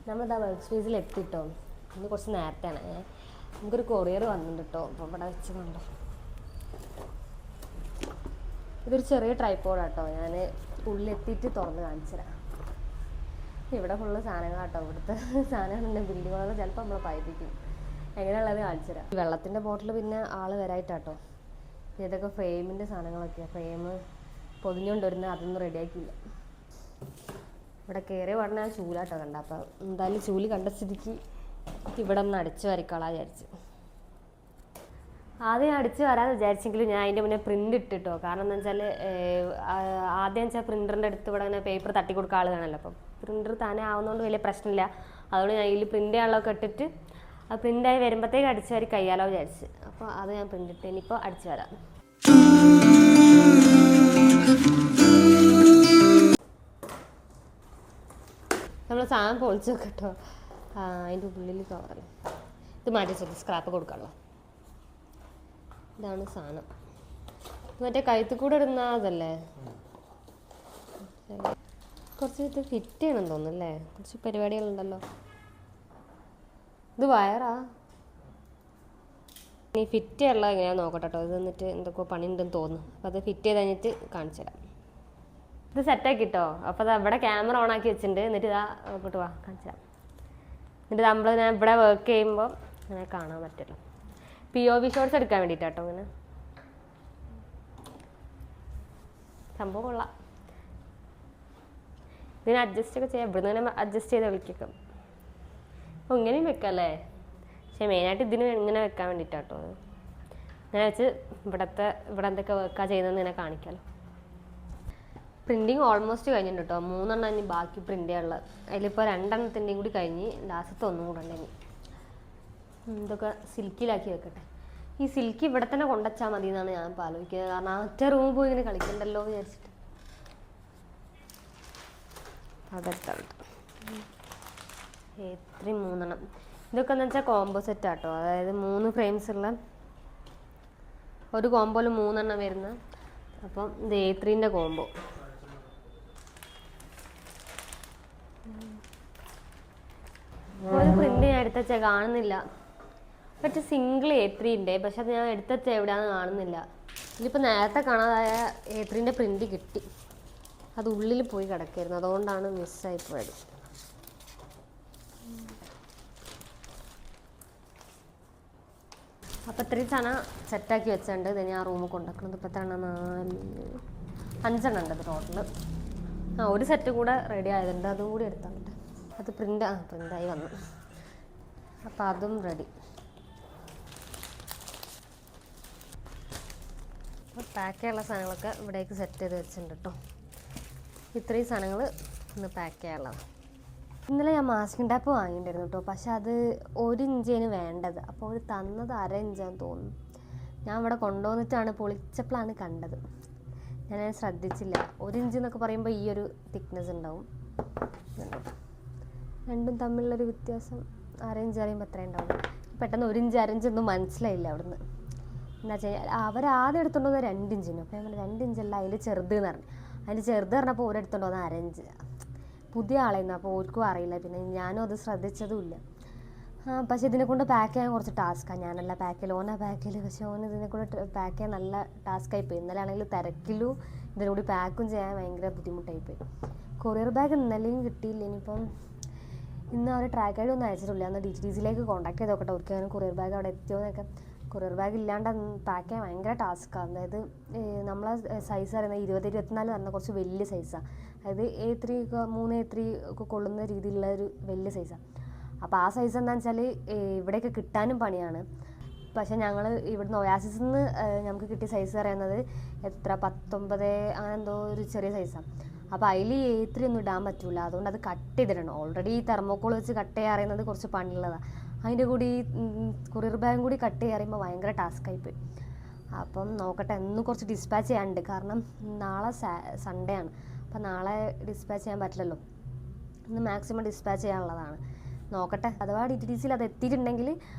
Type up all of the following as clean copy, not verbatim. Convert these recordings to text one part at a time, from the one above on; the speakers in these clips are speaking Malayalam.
നമ്മളിതാ വർക്ക് സ്പേസിൽ എത്തിട്ടോ. ഇന്ന് കുറച്ച് നേരത്തെയാണ്. നമുക്കൊരു കൊറിയർ വന്നിട്ടുണ്ട് കേട്ടോ. അപ്പോൾ ഇവിടെ വെച്ചതുണ്ടോ, ഇതൊരു ചെറിയ ട്രൈപ്പോഡാട്ടോ. ഞാൻ ഉള്ളിലെത്തിയിട്ട് തുറന്ന് കാണിച്ചു തരാം. ഇവിടെ ഫുള്ള് സാധനങ്ങളാട്ടോ. ഇവിടുത്തെ സാധനങ്ങൾ ബിൽഡിങ്ങുകളൊക്കെ ചിലപ്പോൾ നമ്മളെ പായിപ്പിക്കും. എങ്ങനെയുള്ളത് കാണിച്ചു തരാം. വെള്ളത്തിൻ്റെ ബോട്ടിൽ പിന്നെ ആൾ വരായിട്ടാട്ടോ. ഇതൊക്കെ ഫ്രെയിമിൻ്റെ സാധനങ്ങളൊക്കെയാണ്. ഫ്രെയിം പൊതിഞ്ഞുകൊണ്ട് വരുന്നത്, അതൊന്നും റെഡിയാക്കിയില്ല. ഇവിടെ കയറിയ പാടനെ ഞാൻ ചൂലാട്ടോ കണ്ട. അപ്പം എന്തായാലും ചൂല് കണ്ട സ്ഥിതിക്ക് ഇവിടെ ഒന്ന് അടിച്ചു വരയ്ക്കാളാ വിചാരിച്ചു. ആദ്യം ഞാൻ അടിച്ച് വരാമെന്ന് വിചാരിച്ചെങ്കിലും ഞാൻ അതിൻ്റെ മുന്നേ പ്രിൻ്റ് ഇട്ടിട്ടോ. കാരണം എന്താ വെച്ചാൽ ആദ്യം വെച്ചാൽ പ്രിൻ്ററിൻ്റെ അടുത്ത് ഇവിടെ അങ്ങനെ പേപ്പർ തട്ടി കൊടുക്കുക ആൾ വേണമല്ലോ. അപ്പം പ്രിൻ്റർ താനേ ആവുന്നതുകൊണ്ട് വലിയ പ്രശ്നമില്ല. അതുകൊണ്ട് ഞാൻ ഇതിൽ പ്രിൻ്റ് ചെയ്യാനുള്ളതൊക്കെ ഇട്ടിട്ട് അത് പ്രിൻ്റായി വരുമ്പോഴത്തേക്ക് അടിച്ച് വരി കഴിയാലോ വിചാരിച്ച്. അപ്പോൾ അത് ഞാൻ പ്രിൻ്റ് ഇട്ട് ഇനിയിപ്പോൾ അടിച്ചു വരാം. നമ്മൾ സാധനം പൊളിച്ച് വെക്കട്ടോ. അതിൻ്റെ ഉള്ളിൽ കവർ ഇത് മാറ്റി വെച്ചത് സ്ക്രാപ്പ് കൊടുക്കാമല്ലോ. ഇതാണ് സാധനം. മറ്റേ കഴുത്തിൽ കൂടെ ഇടുന്ന അതല്ലേ. കുറച്ച് ഇത് ഫിറ്റ് ചെയ്യണം തോന്നുന്നല്ലേ. കുറച്ച് പരിപാടികളുണ്ടല്ലോ. ഇത് വയറാ. ഇനി ഫിറ്റ് ചെയ്യാനുള്ള എങ്ങനെയാണെന്ന് നോക്കട്ടെ കേട്ടോ. ഇത് എന്നിട്ട് എന്തൊക്കെ പണി ഉണ്ടെന്ന് തോന്നുന്നു. അപ്പോൾ അത് ഫിറ്റ് ചെയ്ത് കഴിഞ്ഞിട്ട് കാണിച്ചു തരാം. ഇത് സെറ്റാക്കിട്ടോ. അപ്പോൾ അത് ഇവിടെ ക്യാമറ ഓൺ ആക്കി വെച്ചിട്ടുണ്ട്. എന്നിട്ട് ഇതാ ഇങ്ങോട്ട് വാ കാണിച്ചു തരാം. എന്നിട്ട് ഞാൻ ഇവിടെ വർക്ക് ചെയ്യുമ്പോൾ അങ്ങനെ കാണാൻ പറ്റുമല്ലോ. POV ഷോട്ട്സ് എടുക്കാൻ വേണ്ടിയിട്ടാട്ടോ. അങ്ങനെ സംഭവം കൊള്ളാം. ഇതിനെ അഡ്ജസ്റ്റ് ഒക്കെ ചെയ്യാം. ഇവിടുന്ന് തന്നെ അഡ്ജസ്റ്റ് ചെയ്ത് കളിക്കാം. അപ്പോൾ ഇങ്ങനെയും വെക്കാം അല്ലേ. പക്ഷേ മെയിനായിട്ട് ഇതിന് ഇങ്ങനെ വെക്കാൻ വേണ്ടിയിട്ടാട്ടോ. ഇങ്ങനെ വെച്ച് ഇവിടെ എന്തൊക്കെ വർക്കാണ് ചെയ്യുന്നതെന്ന് ഇങ്ങനെ കാണിക്കാമല്ലോ. പ്രിൻറ്റിങ് ഓൾമോസ്റ്റ് കഴിഞ്ഞിട്ടുണ്ട് കേട്ടോ. 3 എണ്ണം ഇനി ബാക്കി പ്രിൻ്റ് ചെയ്യാനുള്ളത്. അതിലിപ്പോൾ 2 എണ്ണത്തിൻ്റെയും കൂടി കഴിഞ്ഞ് ലാസ്റ്റത്തെ ഒന്നും കൂടെ ഉണ്ട്. ഇനി ഇതൊക്കെ സിൽക്കിലാക്കി വെക്കട്ടെ. ഈ സിൽക്ക് ഇവിടെ തന്നെ കൊണ്ടുവച്ചാൽ മതി എന്നാണ് ഞാൻ ഇപ്പോൾ ആലോചിക്കുന്നത്. കാരണം ഒറ്റ റൂമിൽ പോയി ഇങ്ങനെ കളിക്കണ്ടല്ലോ എന്ന് വിചാരിച്ചിട്ട് അതെടുത്താണ്. ഇത്രയും 3 എണ്ണം. ഇതൊക്കെ എന്ന് വെച്ചാൽ കോംബോ സെറ്റാട്ടോ. അതായത് 3 ഫ്രെയിംസ് ഉള്ള ഒരു കോംബോയിൽ 3 എണ്ണം വരുന്ന. അപ്പം ഇത് A3ൻ്റെ കോംബോ. ഒരു പ്രിന്റ് ഞാൻ എടുത്തുവെച്ചാൽ കാണുന്നില്ല. പക്ഷെ സിംഗിൾ A3 പക്ഷെ അത് ഞാൻ എടുത്തുവെച്ചാൽ എവിടെയാണെന്ന് കാണുന്നില്ല. ഇതിലിപ്പോൾ നേരത്തെ കാണാതായ A3ൻ്റെ പ്രിന്റ് കിട്ടി. അത് ഉള്ളിൽ പോയി കിടക്കായിരുന്നു. അതുകൊണ്ടാണ് മിസ്സായി പോയത്. അപ്പോൾ ഇത്രയും സാധനം സെറ്റാക്കി വെച്ചിട്ടുണ്ട്. ഇത് ഞാൻ റൂമിൽ കൊണ്ടുവെക്കുന്നത്. ഇപ്പോൾ തന്നെ 5 എണ്ണം ഉണ്ട് ടോട്ടൽ. ഒരു സെറ്റ് കൂടെ റെഡി ആയതുണ്ട്. അതും കൂടി എടുത്താൽ മതി. അത് പ്രിൻ്റായി വന്നു. അപ്പോൾ അതും റെഡി. അപ്പോൾ പാക്ക് ചെയ്യാനുള്ള സാധനങ്ങളൊക്കെ ഇവിടേക്ക് സെറ്റ് ചെയ്ത് വെച്ചിട്ടുണ്ട് കേട്ടോ. ഇത്രയും സാധനങ്ങൾ ഇന്ന് പാക്ക് ചെയ്യാനുള്ളതാണ്. ഇന്നലെ ഞാൻ മാസ്കിൻ ടാപ്പ് വാങ്ങിയിട്ടുണ്ടായിരുന്നു കേട്ടോ. പക്ഷെ അത് 1 ഇഞ്ചിന് വേണ്ടത്. അപ്പോൾ അവർ തന്നത് 1/2 ഇഞ്ചാന്ന് തോന്നുന്നു. ഞാൻ ഇവിടെ കൊണ്ടുവന്നിട്ടാണ് പൊളിച്ചപ്പോഴാണ് കണ്ടത്. ഞാനത് ശ്രദ്ധിച്ചില്ല. 1 ഇഞ്ച് എന്നൊക്കെ പറയുമ്പോൾ ഈ ഒരു തിക്നെസ് ഉണ്ടാവും. രണ്ടും തമ്മിലുള്ളൊരു വ്യത്യാസം 1/2 ഇഞ്ച് അറിയുമ്പോൾ എത്ര ഉണ്ടാവും. പെട്ടെന്ന് 1 ഇഞ്ച് 1/2 ഇഞ്ച് ഒന്നും മനസ്സിലായില്ല അവിടുന്ന്. എന്താ വെച്ചാൽ അവരാദ്യം എടുത്തുകൊണ്ട് വന്നത് 2 ഇഞ്ചിന്. അപ്പോൾ ഞാൻ 2 ഇഞ്ചല്ല, അതിൽ ചെറുത് എന്ന് പറഞ്ഞു. അതിൽ ചെറുത് പറഞ്ഞപ്പോൾ ഓരെടുത്തുകൊണ്ട് വന്നത് 1/2 ഇഞ്ച്. പുതിയ ആളായിരുന്നു. അപ്പോൾ ഓർക്കും അറിയില്ല. പിന്നെ ഞാനും അത് ശ്രദ്ധിച്ചതുമില്ല. പക്ഷേ ഇതിനെ കൊണ്ട് പാക്ക് ചെയ്യാൻ കുറച്ച് ടാസ്ക്കാണ്. ഞാനല്ല പാക്ക് ചെയ്യൽ, ഓനാ പാക്ക് ചെയ്യൽ. പക്ഷേ ഓന് ഇതിനെ കൊണ്ട് പാക്ക് ചെയ്യാൻ നല്ല ടാസ്ക്കായിപ്പോയി. ഇന്നലെ ആണെങ്കിൽ തിരക്കിലും ഇതിനുകൂടി പാക്കും ചെയ്യാൻ ഭയങ്കര ബുദ്ധിമുട്ടായിപ്പോയി. കൊറിയർ ബാഗ് ഇന്നലെയും കിട്ടിയില്ല. ഇനിയിപ്പം ഇന്ന് അവർ ട്രാക്ക് ഐഡി ഒന്നും അയച്ചിട്ടില്ല. അന്ന് DTDCയിലേക്ക് കോൺടാക്ട് ചെയ്ത് നോക്കട്ടെ. അവർക്ക് അങ്ങനെ കൊറിയർ ബാഗ് അവിടെ എത്തിയോ എന്നൊക്കെ. കൊറിയർ ബാഗ് ഇല്ലാണ്ട് പാക്ക് ചെയ്യാൻ ഭയങ്കര ടാസ്ക്കാണ്. അതായത് നമ്മളെ സൈസ് പറയുന്നത് 20-24 പറഞ്ഞ കുറച്ച് വലിയ സൈസാണ്. അതായത് A3 3 A3 ഒക്കെ കൊള്ളുന്ന രീതിയിലുള്ള ഒരു വലിയ സൈസാണ്. അപ്പോൾ ആ സൈസ് എന്താണെന്ന് വെച്ചാൽ ഇവിടെയൊക്കെ കിട്ടാനും പണിയാണ്. പക്ഷേ ഞങ്ങൾ ഇവിടുന്ന് ഒയാസിസിൽ നിന്ന് നമുക്ക് കിട്ടിയ സൈസ് പറയുന്നത് എത്ര 19 അങ്ങനെ എന്തോ ഒരു ചെറിയ സൈസാണ്. അപ്പോൾ അതിൽ A3 ഒന്നും ഇടാൻ പറ്റില്ല. അതുകൊണ്ട് അത് കട്ട് ചെയ്തിടണം. ഓൾറെഡി ഈ തെർമോക്കോൾ വെച്ച് കട്ട് ചെയ്യാൻ അറിയുന്നത് കുറച്ച് പണിയുള്ളതാണ്. അതിൻ്റെ കൂടി കൊറിയർ ബാഗും കൂടി കട്ട് ചെയ്യാൻ അറിയുമ്പോൾ ഭയങ്കര ടാസ്ക്കായിപ്പോയി. അപ്പം നോക്കട്ടെ. ഇന്ന് കുറച്ച് ഡിസ്പാച്ച് ചെയ്യാനുണ്ട്. കാരണം നാളെ സൺഡേ ആണ്. അപ്പം നാളെ ഡിസ്പാച്ച് ചെയ്യാൻ പറ്റില്ലല്ലോ. ഇന്ന് മാക്സിമം ഡിസ്പാച്ച് ചെയ്യാനുള്ളതാണ്. നോക്കട്ടെ. അഥവാ DTDCയിൽ അത് എത്തിയിട്ടുണ്ടെങ്കിൽ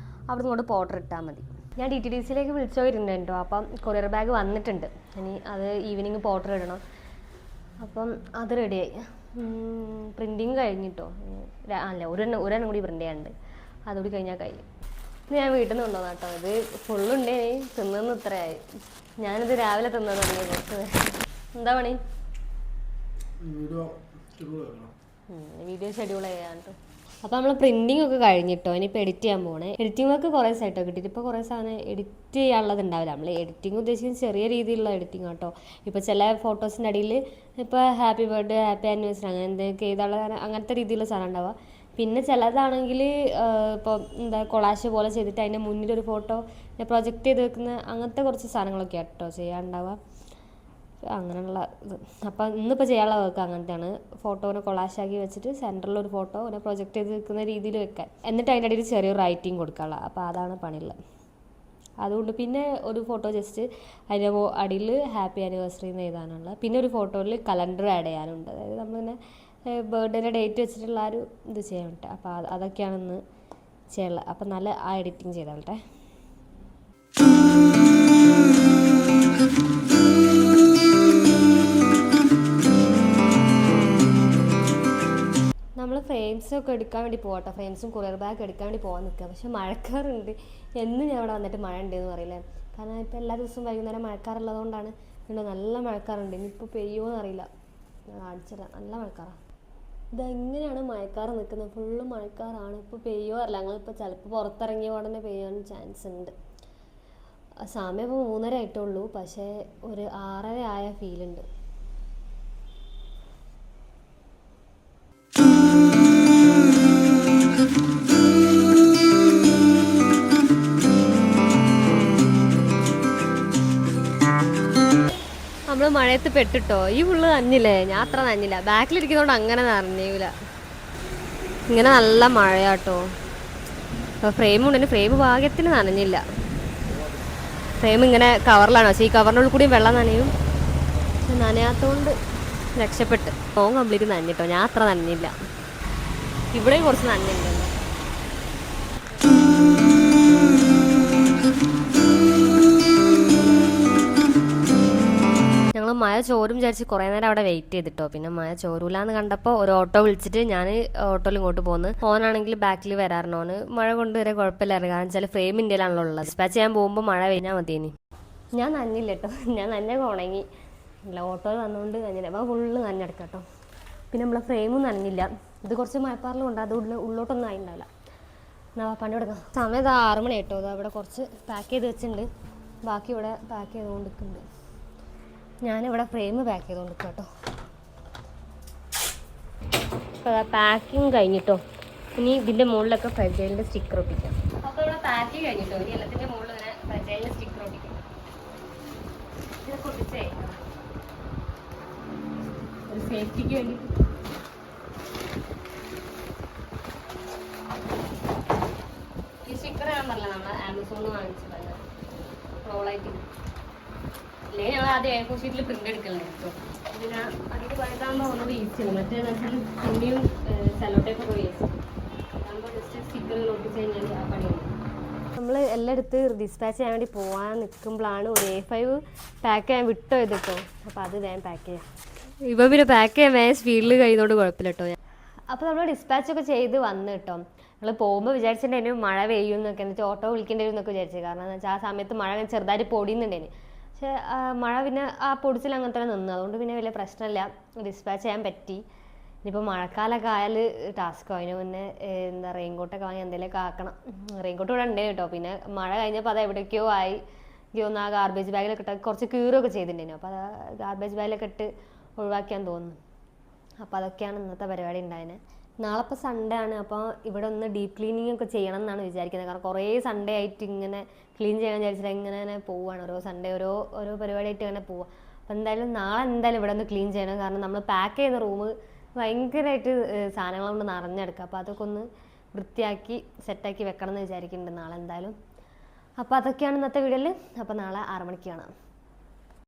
അവിടെ കൊണ്ട് പോർട്ടർ ഇട്ടാൽ മതി. ഞാൻ DTDCയിലേക്ക് വിളിച്ചു പോയിട്ടുണ്ടോ. അപ്പം കൊറിയർ ബാഗ് വന്നിട്ടുണ്ട്. ഇനി അത് ഈവനിങ് പോർട്ടർ ഇടണം. അപ്പം അത് റെഡിയായി. പ്രിൻറ്റിങ് കഴിഞ്ഞിട്ടോ, അല്ല ഒരെണ്ണം കൂടി പ്രിൻ്റ് ചെയ്യാനുണ്ട്, അതുകൂടി കഴിഞ്ഞാൽ കഴിയും. ഇത് ഞാൻ വീട്ടിൽ നിന്ന് കൊണ്ടുവന്ന കേട്ടോ, ഇത് ഫുള്ളുണ്ടേ തിന്നുന്ന ഇത്രയായി. ഞാനിത് രാവിലെ തിന്നത് തുടങ്ങി കുറച്ച്. എന്താ പണി? വീഡിയോ ഷെഡ്യൂൾ ചെയ്യാൻ കേട്ടോ. അപ്പോൾ നമ്മൾ പ്രിൻറ്റിംഗ് ഒക്കെ കഴിഞ്ഞിട്ടോ, ഇനിയിപ്പോൾ എഡിറ്റ് ചെയ്യാൻ പോകണേ. എഡിറ്റിംഗ് വർക്ക് കുറേ സൈട്ടോ കിട്ടിയിട്ട് ഇപ്പോൾ കുറേ സാധനം എഡിറ്റ് ചെയ്യാനുള്ളത് ഉണ്ടാവില്ല. നമ്മൾ എഡിറ്റിംഗ് ഉദ്ദേശിക്കുന്ന ചെറിയ രീതിയിലുള്ള എഡിറ്റിംഗ് കേട്ടോ. ഇപ്പോൾ ചില ഫോട്ടോസിൻ്റെ അടിയിൽ ഇപ്പോൾ ഹാപ്പി ബർത്ത്ഡേ, ഹാപ്പി ആനിവേഴ്സറി അങ്ങനെ എന്തൊക്കെ ചെയ്താലുള്ള അങ്ങനത്തെ രീതിയിലുള്ള സാധനം ഉണ്ടാവുക. പിന്നെ ചിലതാണെങ്കിൽ ഇപ്പോൾ എന്താ കൊളാഷ് പോലെ ചെയ്തിട്ട് അതിൻ്റെ മുന്നിലൊരു ഫോട്ടോ പ്രൊജക്റ്റ് ചെയ്ത് വെക്കുന്ന അങ്ങനത്തെ കുറച്ച് സാധനങ്ങളൊക്കെ കേട്ടോ ചെയ്യാനുണ്ടാവുക, അങ്ങനെയുള്ള ഇത്. അപ്പം ഇന്നിപ്പോൾ ചെയ്യാനുള്ള വർക്ക് അങ്ങനത്തെയാണ്. ഫോട്ടോനെ കൊളാഷാക്കി വെച്ചിട്ട് സെൻറ്ററിലൊരു ഫോട്ടോ പിന്നെ പ്രൊജക്റ്റ് ചെയ്ത് വെക്കുന്ന രീതിയിൽ വെക്കാൻ, എന്നിട്ട് അതിൻ്റെ അടിയിൽ ചെറിയൊരു റൈറ്റിംഗ് കൊടുക്കാനുള്ള. അപ്പോൾ അതാണ് പണിയുള്ളത്. അതുകൊണ്ട് പിന്നെ ഒരു ഫോട്ടോ ജസ്റ്റ് അതിൻ്റെ അടിയിൽ ഹാപ്പി ആനിവേഴ്സറി എന്ന് എഴുതാനുള്ള, പിന്നെ ഒരു ഫോട്ടോയിൽ കലണ്ടർ ആഡ് ചെയ്യാനുണ്ട്. അതായത് നമ്മളിങ്ങനെ ബർത്ത്ഡേയുടെ ഡേറ്റ് വെച്ചിട്ടുള്ള ആ ഒരു ഇത് ചെയ്യാൻ വേണ്ടിയിട്ട്. അപ്പോൾ അതൊക്കെയാണ് ഇന്ന് ചെയ്യാനുള്ളത്. അപ്പം നല്ല ആ എഡിറ്റിങ് ചെയ്തോട്ടെ. നമ്മൾ ഫ്രെയിംസൊക്കെ എടുക്കാൻ വേണ്ടി പോകട്ടെ, ഫ്രെയിംസും കൊറിയർ ബാഗ് എടുക്കാൻ വേണ്ടി പോകാൻ നിൽക്കുക. പക്ഷെ മഴക്കാറുണ്ട്. എന്നും ഞാൻ അവിടെ വന്നിട്ട് മഴ ഉണ്ടെന്ന് പറയില്ല, കാരണം ഇപ്പോൾ എല്ലാ ദിവസവും വൈകുന്നേരം മഴക്കാറുള്ളതുകൊണ്ടാണ്. പിന്നെ നല്ല മഴക്കാറുണ്ട്, ഇനിയിപ്പോൾ പെയ്യുമോ അറിയില്ല. കാണിച്ചില്ല, നല്ല മഴക്കാറാണ്. ഇതെങ്ങനെയാണ് മഴക്കാറ് നിൽക്കുന്നത്? ഫുള്ള് മഴക്കാറാണ്. ഇപ്പോൾ പെയ്യോ അറിയില്ല. ഞങ്ങളിപ്പോൾ ചിലപ്പോൾ പുറത്തിറങ്ങിയ ഉടനെ പെയ്യാൻ ചാൻസ് ഉണ്ട്. സമയം ഇപ്പോൾ 3:30 ആയിട്ടുള്ളൂ, പക്ഷേ ഒരു 6:30 ആയ ഫീലുണ്ട്. നമ്മൾ മഴയത്ത് പെട്ടിട്ടോ. ഈ ഫുള്ള് നനഞ്ഞില്ലേ? ഞാൻ അത്ര നനഞ്ഞില്ല, ബാക്കിലിരിക്കുന്നതുകൊണ്ട് അങ്ങനെ നനഞ്ഞില്ല. ഇങ്ങനെ നല്ല മഴയാട്ടോ. അപ്പോൾ ഫ്രെയിമുണ്ടെങ്കിൽ ഫ്രെയിം ഭാഗ്യത്തിന് നനഞ്ഞില്ല. ഫ്രെയിം ഇങ്ങനെ കവറിലാണ്, പക്ഷേ ഈ കവറിനുള്ളിൽ കൂടിയും വെള്ളം നനയും. പക്ഷെ നനയാത്തതുകൊണ്ട് രക്ഷപ്പെട്ട്. ഫോൺ കംപ്ലീറ്റ് നനഞ്ഞിട്ടോ, ഞാൻ അത്ര നനഞ്ഞില്ല. ഇവിടെയും കുറച്ച് നനഞ്ഞിട്ടുണ്ട്. ഞങ്ങൾ മഴ ചോരും വിചാരിച്ച് കുറേ നേരം അവിടെ വെയിറ്റ് ചെയ്തിട്ടോ. പിന്നെ മഴ ചോരൂലാന്ന് കണ്ടപ്പോൾ ഒരു ഓട്ടോ വിളിച്ചിട്ട് ഞാൻ ഓട്ടോയിൽ ഇങ്ങോട്ട് പോകുന്നു. ഓനാണെങ്കിൽ ബാക്കിൽ വരാറുണ്ട്. ഓന് മഴ കൊണ്ടുവരെ കുഴപ്പമില്ലായിരുന്നു, കാരണം വെച്ചാൽ ഫ്രെയിം ഇന്ത്യയിലാണല്ലോ ഉള്ളത്. ഡിസ്പാച്ച് ചെയ്യാൻ പോകുമ്പോൾ മഴ കഴിഞ്ഞാൽ മതിയേനി. ഞാൻ നനഞ്ഞില്ല കേട്ടോ, ഞാൻ നനഞ്ഞൊക്കെ ഉണങ്ങി. അല്ല ഓട്ടോയിൽ വന്നുകൊണ്ട് നനഞ്ഞില്ല, അപ്പോൾ ഫുള്ള് നനഞ്ഞെടുക്കാം കേട്ടോ. പിന്നെ നമ്മളെ ഫ്രെയിമും നനഞ്ഞില്ല. ഇത് കുറച്ച് മഴപ്പാറിലും ഉണ്ട്, അത് ഉള്ളോട്ടൊന്നും ആയിട്ടുണ്ടാവില്ല. എന്നാ പണി കൊടുക്കാം. സമയം ഇത് 6 മണി കേട്ടോ. ഇത് അവിടെ കുറച്ച് പാക്ക് ചെയ്ത് വെച്ചിട്ടുണ്ട്, ബാക്കി ഇവിടെ പാക്ക് ചെയ്തുകൊണ്ട് നിൽക്കുന്നുണ്ട്. ഞാനിവിടെ ഫ്രെയിം പാക്ക് ചെയ്തുകൊണ്ട് കേട്ടോ. അപ്പോൾ പാക്കിങ് കഴിഞ്ഞിട്ടോ. ഇനി ഇതിൻ്റെ മുകളിലൊക്കെ ഫ്രജൈലിൻ്റെ സ്റ്റിക്കർ ഒട്ടിക്കാം. അപ്പോൾ ഇവിടെ പാക്കിങ് കഴിഞ്ഞിട്ടോ. ഇനി എല്ലാത്തിൻ്റെ മുകളിൽ ഇങ്ങനെ ഫ്രജൈലിൻ്റെ സ്റ്റിക്കർ ഒട്ടിക്കാം. ഇതൊക്കെ ഒട്ടിച്ചേ ഒരു സേഫ്റ്റിക്ക് വേണ്ടി. ഈ സ്റ്റിക്കർ ഞാൻ പറഞ്ഞില്ല, നമ്മൾ ആമസോണിൽ വാങ്ങിച്ചതല്ല, റോളായിട്ട്. അല്ലെങ്കിൽ ഞങ്ങൾ ആദ്യം A4 ഷീറ്റിൽ പ്രിന്റ് എടുക്കലുണ്ട് കേട്ടോ. പിന്നെ അതിന് പഴുതാകുമ്പോൾ ഒന്നുകൂടി ഈസിയാണ്. മറ്റേന്ന് വെച്ചാൽ തുണിയും സെല്ലോ ടേപ്പൊക്കെ വേസ്റ്റ് ആകുമ്പോൾ ജസ്റ്റ് സ്റ്റിക്കറിൽ ഒട്ടിച്ച് കഴിഞ്ഞാൽ ആ പണിയാണ്. നമ്മൾ എല്ലാം എടുത്ത് ഡിസ്പാച്ച് ചെയ്യാൻ വേണ്ടി പോകാൻ നിൽക്കുമ്പോഴാണ് ഒരു A5 പാക്ക് ചെയ്യാൻ വിട്ടോ ഇത് കേട്ടോ. അപ്പോൾ അത് വേഗം പാക്ക് ചെയ്യാം. ഇപ്പോൾ പിന്നെ പാക്ക് ചെയ്യാൻ വേഗം സ്പീഡിൽ കഴിയുന്നതുകൊണ്ട് കുഴപ്പമില്ല കേട്ടോ. അപ്പോൾ നമ്മൾ ഡിസ്പാച്ചൊക്കെ ചെയ്ത് വന്ന് കേട്ടോ. നമ്മൾ പോകുമ്പോൾ വിചാരിച്ചിട്ടുണ്ടെങ്കിൽ മഴ പെയ്യും എന്നൊക്കെ, എന്ന് വെച്ചാൽ ഓട്ടോ വിളിക്കേണ്ടി വരും എന്നൊക്കെ വിചാരിച്ചത്. കാരണം എന്ന് വെച്ചാൽ ആ സമയത്ത് മഴ ചെറുതായിട്ട് പൊടിയുന്നുണ്ടേന്. പക്ഷേ മഴ പിന്നെ ആ പൊടിച്ചിൽ അങ്ങനെ തന്നെ നിന്നു, അതുകൊണ്ട് പിന്നെ വലിയ പ്രശ്നമില്ല, ഡിസ്പാച്ച് ചെയ്യാൻ പറ്റി. ഇനിയിപ്പോൾ മഴക്കാലമൊക്കെ ആയാൽ ടാസ്കോ. അതിന് മുന്നേ എന്താ റെയിൻകോട്ടൊക്കെ വാങ്ങി എന്തെങ്കിലുമൊക്കെ ആക്കണം. റെയിൻകോട്ട് ഇവിടെ ഉണ്ട് കേട്ടോ. പിന്നെ മഴ കഴിഞ്ഞപ്പോൾ അത് എവിടേക്കോ ആയി. എനിക്ക് തോന്നുന്നു ആ ഗാർബേജ് ബാഗിലൊക്കെ ഇട്ട് കുറച്ച് കീറൊക്കെ ചെയ്തിട്ടുണ്ടായിരുന്നു. അപ്പോൾ അത് ഗാർബേജ് ബാഗിലൊക്കെ ഇട്ട് ഒഴിവാക്കിയാൻ തോന്നുന്നു. അപ്പോൾ അതൊക്കെയാണ് ഇന്നത്തെ പരിപാടി ഉണ്ടായത്. നാളെ ഇപ്പോൾ സൺഡേ ആണ്. അപ്പോൾ ഇവിടെ ഒന്ന് ഡീപ്പ് ക്ലീനിങ് ഒക്കെ ചെയ്യണം എന്നാണ് വിചാരിക്കുന്നത്. കാരണം കുറേ സൺഡേ ആയിട്ട് ഇങ്ങനെ ക്ലീൻ ചെയ്യാൻ വിചാരിച്ചിട്ട് ഇങ്ങനെ പോവുകയാണ്. ഓരോ സൺഡേ ഓരോ പരിപാടിയായിട്ട് ഇങ്ങനെ പോവുക. അപ്പോൾ എന്തായാലും നാളെ എന്തായാലും ഇവിടെ ഒന്ന് ക്ലീൻ ചെയ്യണം. കാരണം നമ്മൾ പാക്ക് ചെയ്യുന്ന റൂം ഭയങ്കരമായിട്ട് സാധനങ്ങൾ കൊണ്ട് നിറഞ്ഞെടുക്കുക. അപ്പോൾ അതൊക്കെ ഒന്ന് വൃത്തിയാക്കി സെറ്റാക്കി വെക്കണം എന്ന് വിചാരിക്കുന്നുണ്ട് നാളെ എന്തായാലും. അപ്പോൾ അതൊക്കെയാണ് ഇന്നത്തെ വീഡിയോയിൽ. അപ്പോൾ നാളെ 6 മണിക്ക് കാണാം.